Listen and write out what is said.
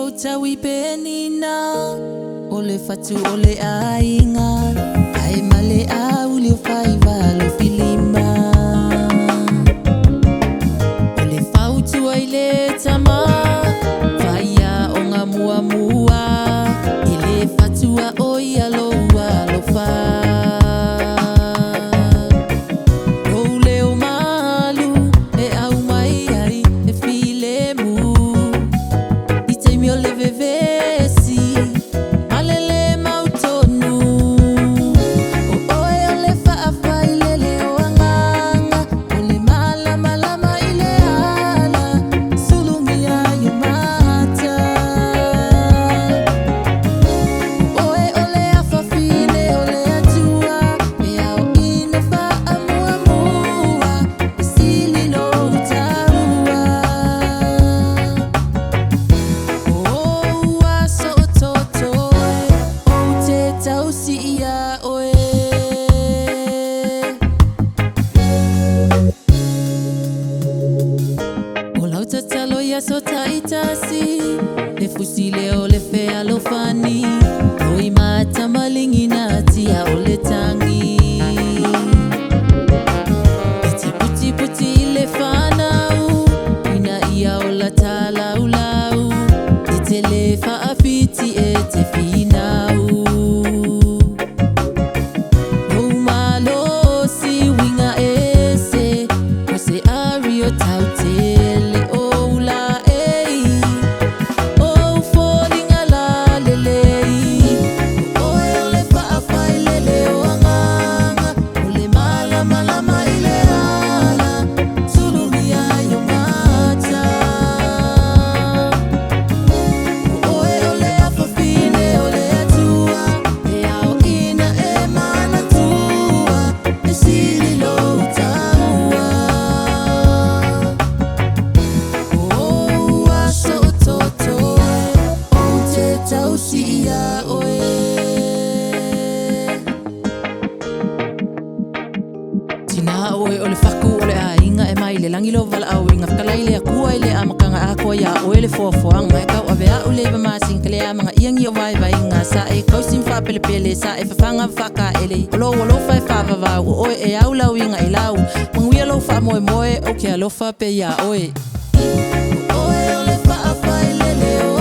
o tawi penina ole fatu ole ainga ai male au le faiva lo filima ole fautu ai le tama faia o nga mua mua ile fatua oi alo alo fa so taitasi le fusile o le fea lo fani oi mata malingi na tia o le tangi puti puti le fanau ina ia o la tala ulau e te le faafiti e te finau o malo si winga ese o se ario tautele Oe ole faku ole ainga e mai le langi lo vala au inga whakalaile a kua ile a makanga a koa ia oe le fuafuang mai kau awe a ule wa masing kele a mga iangi o vai vai inga sa e kausim wha pele pele sa e whawhanga whaka ele olo walo whai whawawau oe e au lau inga e lau manguia lo wha moe moe o kia lo wha pe ia oe ole wha a whai lele o